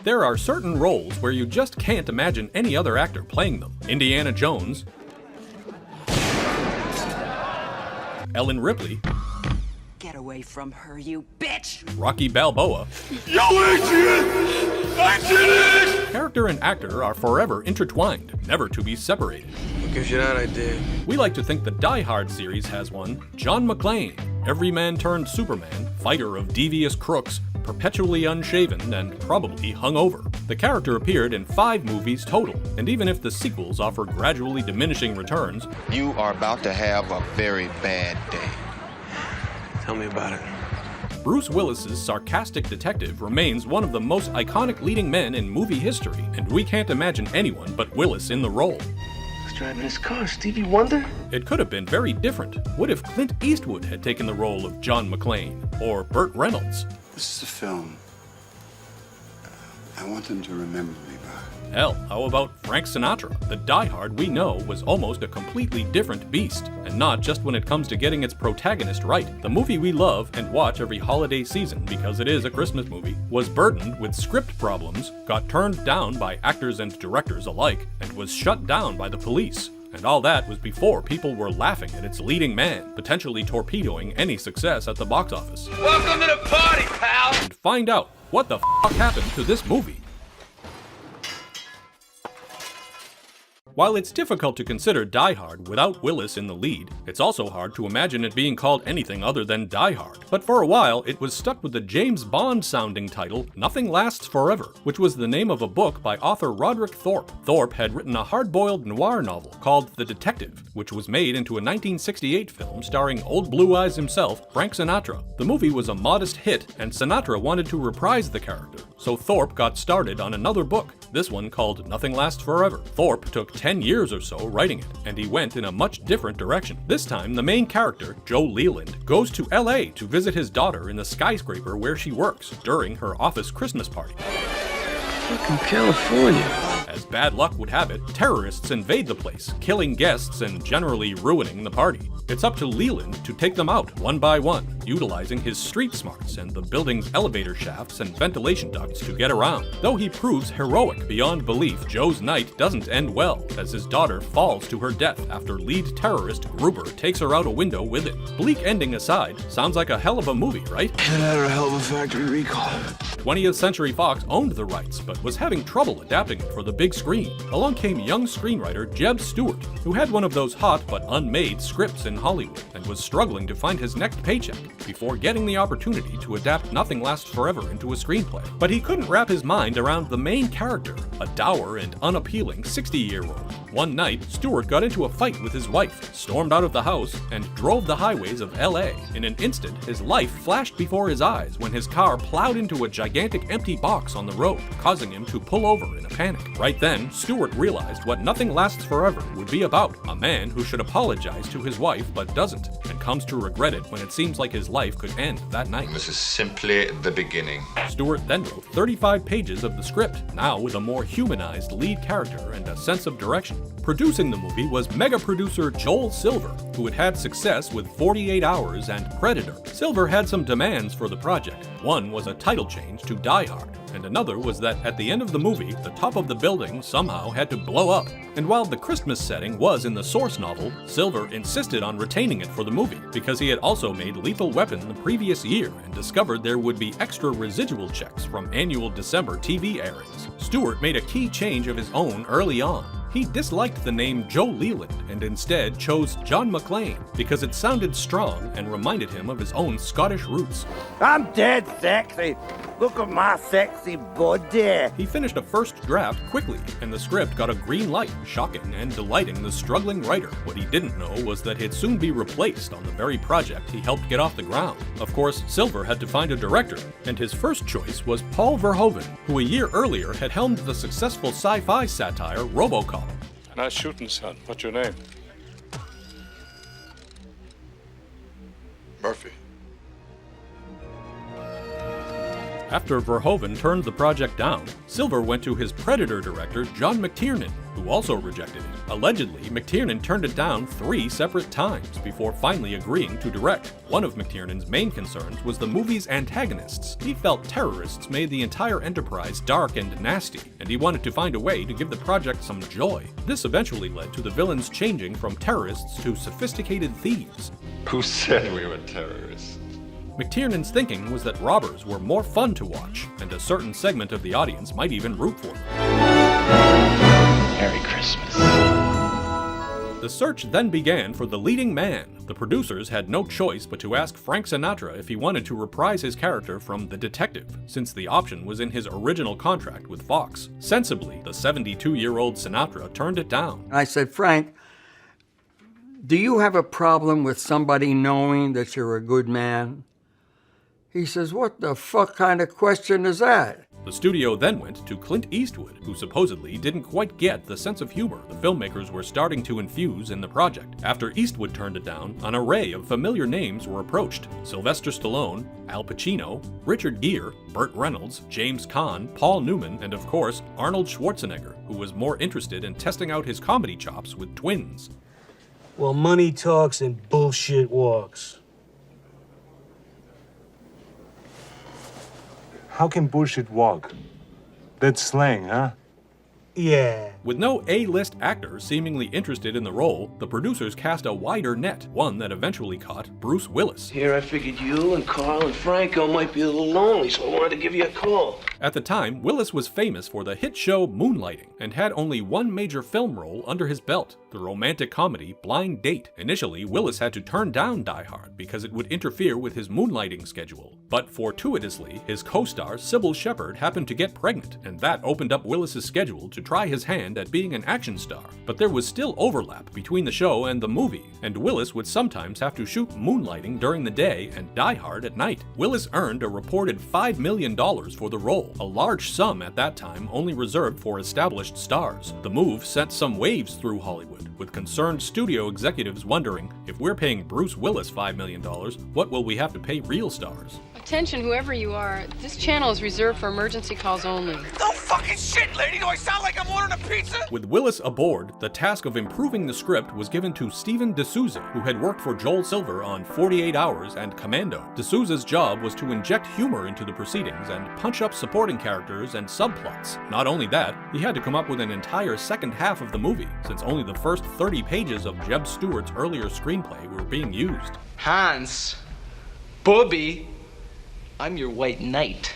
There are certain roles where you just can't imagine any other actor playing them. Indiana Jones, Ellen Ripley, Get away from her, you bitch! Rocky Balboa. Yo, Adrian! Adrian! Character and actor are forever intertwined, never to be separated. What gives you that idea? We like to think the Die Hard series has one. John McClane, everyman turned Superman, fighter of devious crooks, perpetually unshaven and probably hungover. The character appeared in 5 movies total, and even if the sequels offer gradually diminishing returns, You are about to have a very bad day. Tell me about it. Bruce Willis's sarcastic detective remains one of the most iconic leading men in movie history, and we can't imagine anyone but Willis in the role. Who's driving this car? Stevie Wonder? It could have been very different. What if Clint Eastwood had taken the role of John McClane, or Burt Reynolds? This is a film I want them to remember me by. Hell, how about Frank Sinatra? The Die Hard we know was almost a completely different beast, and not just when it comes to getting its protagonist right. The movie we love and watch every holiday season because it is a Christmas movie was burdened with script problems, got turned down by actors and directors alike, and was shut down by the police. And all that was before people were laughing at its leading man, potentially torpedoing any success at the box office. Welcome to the party, pal! And find out what the f*** happened to this movie. While it's difficult to consider Die Hard without Willis in the lead, it's also hard to imagine it being called anything other than Die Hard. But for a while, it was stuck with the James Bond-sounding title, Nothing Lasts Forever, which was the name of a book by author Roderick Thorpe. Thorpe had written a hard-boiled noir novel called The Detective, which was made into a 1968 film starring Old Blue Eyes himself, Frank Sinatra. The movie was a modest hit, and Sinatra wanted to reprise the character, so Thorpe got started on another book, this one called Nothing Lasts Forever. Thorpe took 10 years or so writing it, and he went in a much different direction. This time, the main character, Joe Leland, goes to LA to visit his daughter in the skyscraper where she works during her office Christmas party. Fucking California. As bad luck would have it, terrorists invade the place, killing guests and generally ruining the party. It's up to Leland to take them out one by one, utilizing his street smarts and the building's elevator shafts and ventilation ducts to get around. Though he proves heroic beyond belief, Joe's night doesn't end well, as his daughter falls to her death after lead terrorist Gruber takes her out a window with him. Bleak ending aside, sounds like a hell of a movie, right? And that or a hell of a factory recall. 20th Century Fox owned the rights, but was having trouble adapting it for the big screen. Along came young screenwriter Jeb Stuart, who had one of those hot but unmade scripts in Hollywood, and was struggling to find his next paycheck before getting the opportunity to adapt Nothing Lasts Forever into a screenplay. But he couldn't wrap his mind around the main character, a dour and unappealing 60-year-old. One night, Stuart got into a fight with his wife, stormed out of the house, and drove the highways of LA. In an instant, his life flashed before his eyes when his car plowed into a gigantic empty box on the road, causing him to pull over in a panic. Right then, Stuart realized what Nothing Lasts Forever would be about: a man who should apologize to his wife but doesn't, and comes to regret it when it seems like his life could end that night. This is simply the beginning. Stuart then wrote 35 pages of the script, now with a more humanized lead character and a sense of direction. Producing the movie was mega producer Joel Silver, who had had success with 48 Hours and Predator. Silver had some demands for the project. One was a title change to Die Hard, and another was that at the end of the movie, the top of the building somehow had to blow up. And while the Christmas setting was in the source novel, Silver insisted on retaining it for the movie, because he had also made Lethal Weapon the previous year and discovered there would be extra residual checks from annual December TV airings. Stewart made a key change of his own early on. He disliked the name Joe Leland and instead chose John McClane because it sounded strong and reminded him of his own Scottish roots. I'm dead sexy. Look at my sexy body. He finished a first draft quickly, and the script got a green light, shocking and delighting the struggling writer. What he didn't know was that he'd soon be replaced on the very project he helped get off the ground. Of course, Silver had to find a director, and his first choice was Paul Verhoeven, who a year earlier had helmed the successful sci-fi satire RoboCop. Nice shooting, son. What's your name? Murphy. After Verhoeven turned the project down, Silver went to his Predator director John McTiernan, who also rejected it. Allegedly, McTiernan turned it down 3 separate times before finally agreeing to direct. One of McTiernan's main concerns was the movie's antagonists. He felt terrorists made the entire enterprise dark and nasty, and he wanted to find a way to give the project some joy. This eventually led to the villains changing from terrorists to sophisticated thieves. Who said we were terrorists? McTiernan's thinking was that robbers were more fun to watch, and a certain segment of the audience might even root for them. Merry Christmas. The search then began for the leading man. The producers had no choice but to ask Frank Sinatra if he wanted to reprise his character from The Detective, since the option was in his original contract with Fox. Sensibly, the 72-year-old Sinatra turned it down. I said, Frank, do you have a problem with somebody knowing that you're a good man? He says, what the fuck kind of question is that? The studio then went to Clint Eastwood, who supposedly didn't quite get the sense of humor the filmmakers were starting to infuse in the project. After Eastwood turned it down, an array of familiar names were approached. Sylvester Stallone, Al Pacino, Richard Gere, Burt Reynolds, James Caan, Paul Newman, and of course, Arnold Schwarzenegger, who was more interested in testing out his comedy chops with twins. Well, money talks and bullshit walks. How can bullshit walk? That's slang, huh? Yeah. With no A-list actors seemingly interested in the role, the producers cast a wider net, one that eventually caught Bruce Willis. Here I figured you and Carl and Franco might be a little lonely, so I wanted to give you a call. At the time, Willis was famous for the hit show Moonlighting, and had only one major film role under his belt, the romantic comedy Blind Date. Initially, Willis had to turn down Die Hard because it would interfere with his moonlighting schedule. But fortuitously, his co-star Sybil Shepherd happened to get pregnant, and that opened up Willis's schedule to try his hand at being an action star. But there was still overlap between the show and the movie, and Willis would sometimes have to shoot Moonlighting during the day and Die Hard at night. Willis earned a reported $5 million for the role, a large sum at that time only reserved for established stars. The move sent some waves through Hollywood, with concerned studio executives wondering, if we're paying Bruce Willis $5 million, what will we have to pay real stars? Attention, whoever you are, this channel is reserved for emergency calls only. No fucking shit, lady! Do I sound like I'm ordering a pizza? With Willis aboard, the task of improving the script was given to Steven D'Souza, who had worked for Joel Silver on 48 Hours and Commando. D'Souza's job was to inject humor into the proceedings and punch up supporting characters and subplots. Not only that, he had to come up with an entire second half of the movie, since only the first 30 pages of Jeb Stuart's earlier screenplay were being used. Hans, Bobby, I'm your white knight.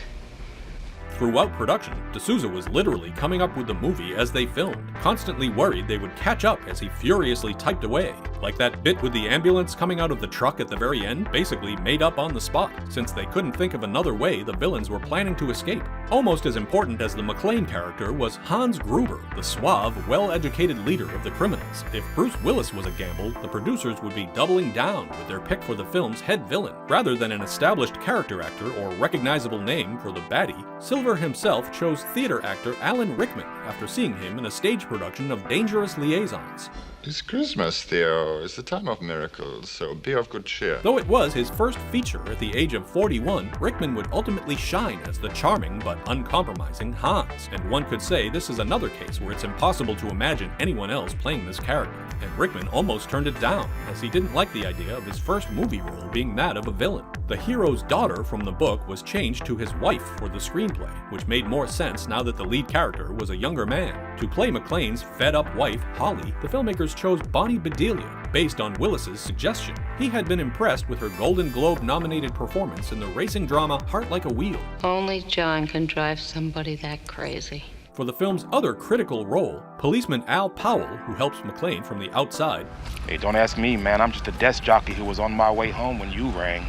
Throughout production, D'Souza was literally coming up with the movie as they filmed, constantly worried they would catch up as he furiously typed away. Like that bit with the ambulance coming out of the truck at the very end, basically made up on the spot, since they couldn't think of another way the villains were planning to escape. Almost as important as the McClane character was Hans Gruber, the suave, well-educated leader of the criminals. If Bruce Willis was a gamble, the producers would be doubling down with their pick for the film's head villain. Rather than an established character actor or recognizable name for the baddie, Silver himself chose theater actor Alan Rickman after seeing him in a stage production of Dangerous Liaisons. It's Christmas, Theo. It's the time of miracles, so be of good cheer. Though it was his first feature at the age of 41, Rickman would ultimately shine as the charming but uncompromising Hans. And one could say this is another case where it's impossible to imagine anyone else playing this character. And Rickman almost turned it down, as he didn't like the idea of his first movie role being that of a villain. The hero's daughter from the book was changed to his wife for the screenplay, which made more sense now that the lead character was a younger man. To play McClane's fed-up wife, Holly, the filmmakers chose Bonnie Bedelia, based on Willis's suggestion. He had been impressed with her Golden Globe-nominated performance in the racing drama Heart Like a Wheel. Only John can drive somebody that crazy. For the film's other critical role, policeman Al Powell, who helps McClane from the outside. Hey, don't ask me, man. I'm just a desk jockey who was on my way home when you rang.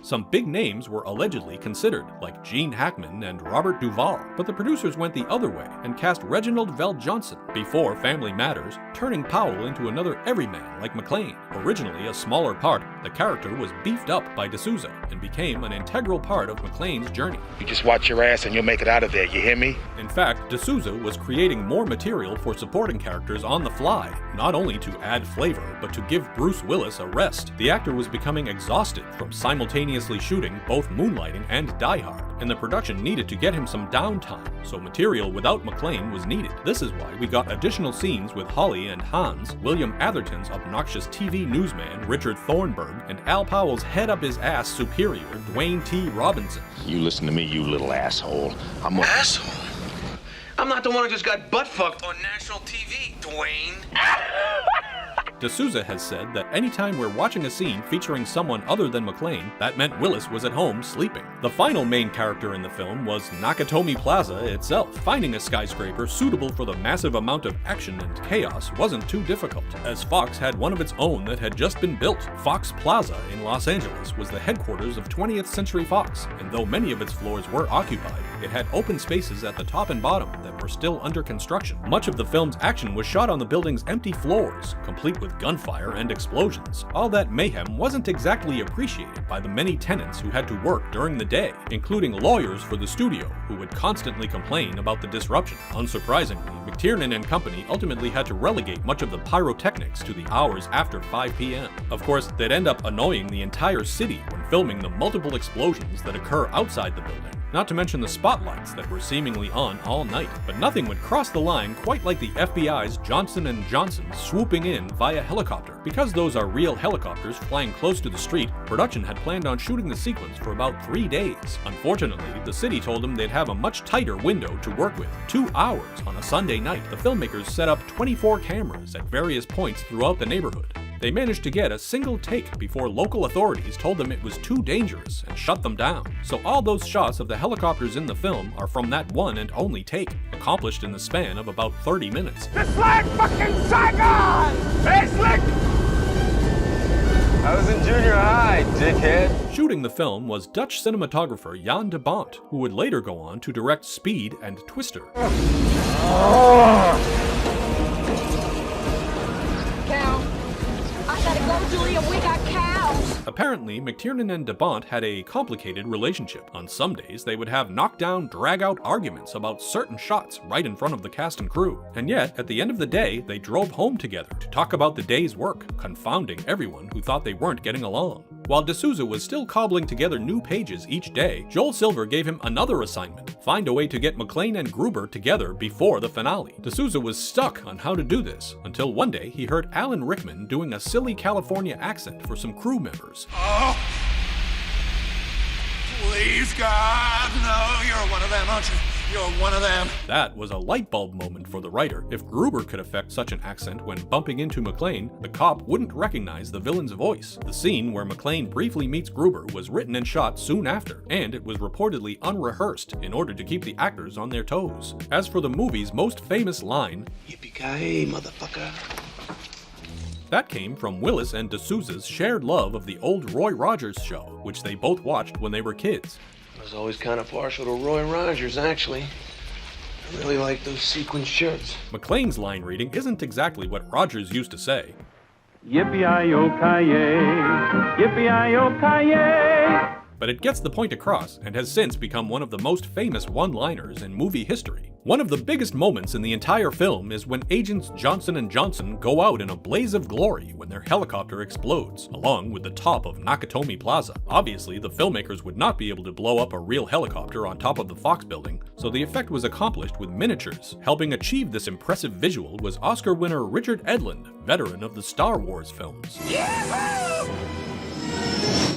Some big names were allegedly considered, like Gene Hackman and Robert Duvall, but the producers went the other way and cast Reginald VelJohnson before Family Matters, turning Powell into another everyman like McClane. Originally a smaller part, the character was beefed up by D'Souza and became an integral part of McClane's journey. You just watch your ass and you'll make it out of there, you hear me? In fact, D'Souza was creating more material for supporting characters on the fly, not only to add flavor, but to give Bruce Willis a rest. The actor was becoming exhausted from simultaneously simultaneously shooting both Moonlighting and Die Hard, and the production needed to get him some downtime, so material without McClane was needed. This is why we got additional scenes with Holly and Hans, William Atherton's obnoxious TV newsman Richard Thornburg, and Al Powell's head-up-his-ass superior Dwayne T. Robinson. You listen to me, you little asshole. I'm a... Asshole? I'm not the one who just got butt-fucked on national TV, Dwayne. De Souza has said that anytime we're watching a scene featuring someone other than McClane, that meant Willis was at home sleeping. The final main character in the film was Nakatomi Plaza itself. Finding a skyscraper suitable for the massive amount of action and chaos wasn't too difficult, as Fox had one of its own that had just been built. Fox Plaza in Los Angeles was the headquarters of 20th Century Fox, and though many of its floors were occupied, it had open spaces at the top and bottom that were still under construction. Much of the film's action was shot on the building's empty floors, complete with gunfire and explosions. All that mayhem wasn't exactly appreciated by the many tenants who had to work during the day, including lawyers for the studio, who would constantly complain about the disruption. Unsurprisingly, McTiernan and company ultimately had to relegate much of the pyrotechnics to the hours after 5 p.m. Of course, they'd end up annoying the entire city when filming the multiple explosions that occur outside the building. Not to mention the spotlights that were seemingly on all night. But nothing would cross the line quite like the FBI's Johnson & Johnson swooping in via helicopter. Because those are real helicopters flying close to the street, production had planned on shooting the sequence for about 3 days. Unfortunately, the city told them they'd have a much tighter window to work with, 2 hours on a Sunday night. The filmmakers set up 24 cameras at various points throughout the neighborhood. They managed to get a single take before local authorities told them it was too dangerous and shut them down. So all those shots of the helicopters in the film are from that one and only take, accomplished in the span of about 30 minutes. Just like fucking Saigon! Hey, Slick! I was in junior high, dickhead. Shooting the film was Dutch cinematographer Jan de Bont, who would later go on to direct Speed and Twister. Julia, we got cows! Apparently, McTiernan and de Bont had a complicated relationship. On some days, they would have knockdown, drag-out arguments about certain shots right in front of the cast and crew. And yet, at the end of the day, they drove home together to talk about the day's work, confounding everyone who thought they weren't getting along. While De Souza was still cobbling together new pages each day, Joel Silver gave him another assignment: find a way to get McClane and Gruber together before the finale. De Souza was stuck on how to do this, until one day he heard Alan Rickman doing a silly California accent for some crew members. Oh! Please, God, no, you're one of them, aren't you? You're one of them. That was a light bulb moment for the writer. If Gruber could affect such an accent when bumping into McClane, the cop wouldn't recognize the villain's voice. The scene where McClane briefly meets Gruber was written and shot soon after, and it was reportedly unrehearsed in order to keep the actors on their toes. As for the movie's most famous line, "Yippee-ki-yay, motherfucker," that came from Willis and De Souza's shared love of the old Roy Rogers show, which they both watched when they were kids. I was always kind of partial to Roy Rogers, actually. I really like those sequin shirts. McClane's line reading isn't exactly what Rogers used to say. Yippee-yi-yo-ki-yay, yippee-yi-yo-ki-yay. But it gets the point across and has since become one of the most famous one-liners in movie history. One of the biggest moments in the entire film is when agents Johnson & Johnson go out in a blaze of glory when their helicopter explodes, along with the top of Nakatomi Plaza. Obviously, the filmmakers would not be able to blow up a real helicopter on top of the Fox building, so the effect was accomplished with miniatures. Helping achieve this impressive visual was Oscar winner Richard Edlund, veteran of the Star Wars films.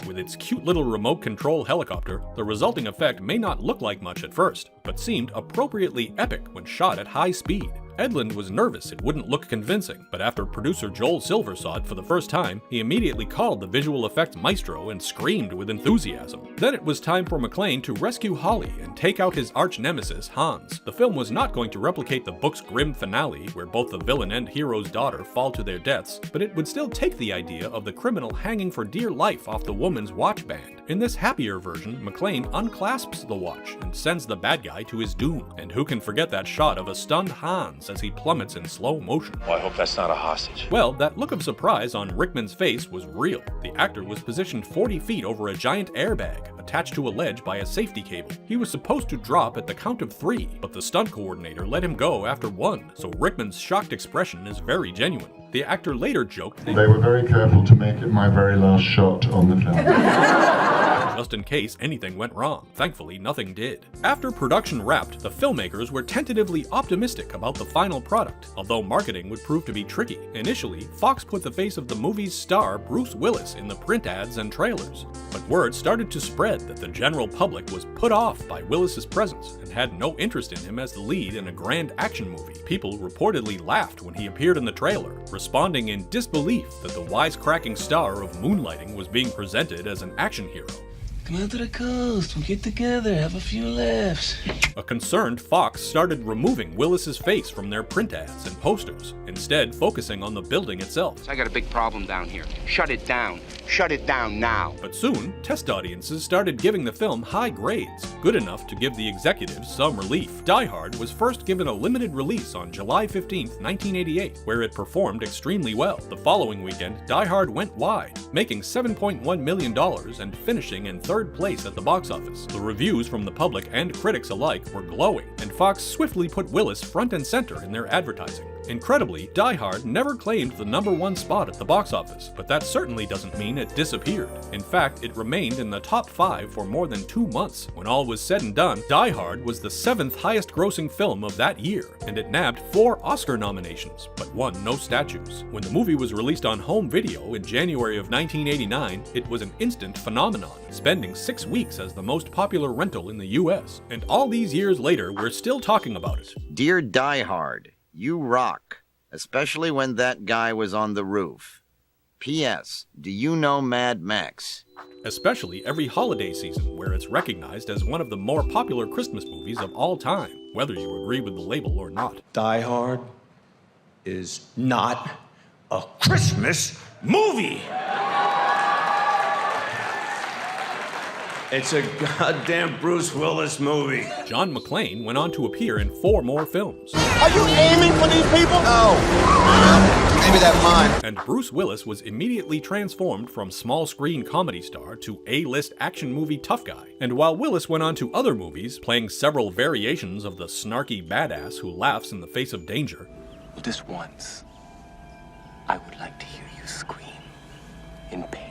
With its cute little remote control helicopter, the resulting effect may not look like much at first, but seemed appropriately epic when shot at high speed. Edlund was nervous it wouldn't look convincing, but after producer Joel Silver saw it for the first time, he immediately called the visual effects maestro and screamed with enthusiasm. Then it was time for McClane to rescue Holly and take out his arch-nemesis, Hans. The film was not going to replicate the book's grim finale, where both the villain and hero's daughter fall to their deaths, but it would still take the idea of the criminal hanging for dear life off the woman's watch band. In this happier version, McClane unclasps the watch and sends the bad guy to his doom. And who can forget that shot of a stunned Hans as he plummets in slow motion? Oh, I hope that's not a hostage. Well, that look of surprise on Rickman's face was real. The actor was positioned 40 feet over a giant airbag, attached to a ledge by a safety cable. He was supposed to drop at the count of 3, but the stunt coordinator let him go after 1, so Rickman's shocked expression is very genuine. The actor later joked they were very careful to make it my very last shot on the film. just in case anything went wrong. Thankfully, nothing did. After production wrapped, the filmmakers were tentatively optimistic about the final product, although marketing would prove to be tricky. Initially, Fox put the face of the movie's star, Bruce Willis, in the print ads and trailers. But word started to spread that the general public was put off by Willis's presence and had no interest in him as the lead in a grand action movie. People reportedly laughed when he appeared in the trailer, responding in disbelief that the wisecracking star of Moonlighting was being presented as an action hero. Come out to the coast, we'll get together, have a few laughs. A concerned Fox started removing Willis's face from their print ads and posters, instead focusing on the building itself. I got a big problem down here. Shut it down. Shut it down now. But soon, test audiences started giving the film high grades, good enough to give the executives some relief. Die Hard was first given a limited release on July 15, 1988, where it performed extremely well. The following weekend, Die Hard went wide, making $7.1 million and finishing in third place at the box office. The reviews from the public and critics alike were glowing, and Fox swiftly put Willis front and center in their advertising. Incredibly, Die Hard never claimed the #1 spot at the box office, but that certainly doesn't mean it disappeared. In fact, it remained in the top 5 for more than 2 months. When all was said and done, Die Hard was the 7th highest grossing film of that year, and it nabbed 4 Oscar nominations, but won no statues. When the movie was released on home video in January of 1989, it was an instant phenomenon, spending 6 weeks as the most popular rental in the US. And all these years later, we're still talking about it. Dear Die Hard, you rock, especially when that guy was on the roof. P.S. Do you know Mad Max? Especially every holiday season, where it's recognized as one of the more popular Christmas movies of all time, whether you agree with the label or not. Die Hard is not a Christmas movie. It's a goddamn Bruce Willis movie. John McClane went on to appear in 4 more films. Are you aiming for these people? No. Maybe that's mine. And Bruce Willis was immediately transformed from small screen comedy star to A-list action movie tough guy. And while Willis went on to other movies, playing several variations of the snarky badass who laughs in the face of danger. Just once, I would like to hear you scream in pain.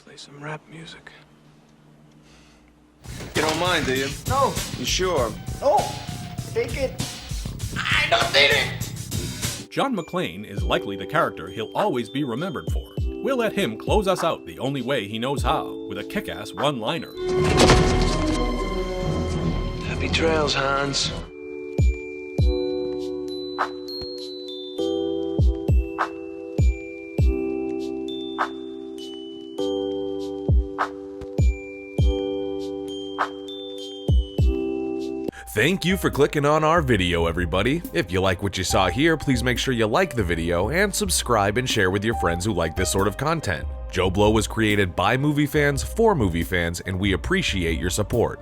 Play some rap music. You don't mind, do you? No. You sure? Oh, take it. I don't need it. John McClane is likely the character he'll always be remembered for. We'll let him close us out the only way he knows how, with a kick-ass one-liner. Happy trails, Hans. Thank you for clicking on our video, everybody. If you like what you saw here, please make sure you like the video and subscribe and share with your friends who like this sort of content. JoBlo was created by movie fans for movie fans, and we appreciate your support.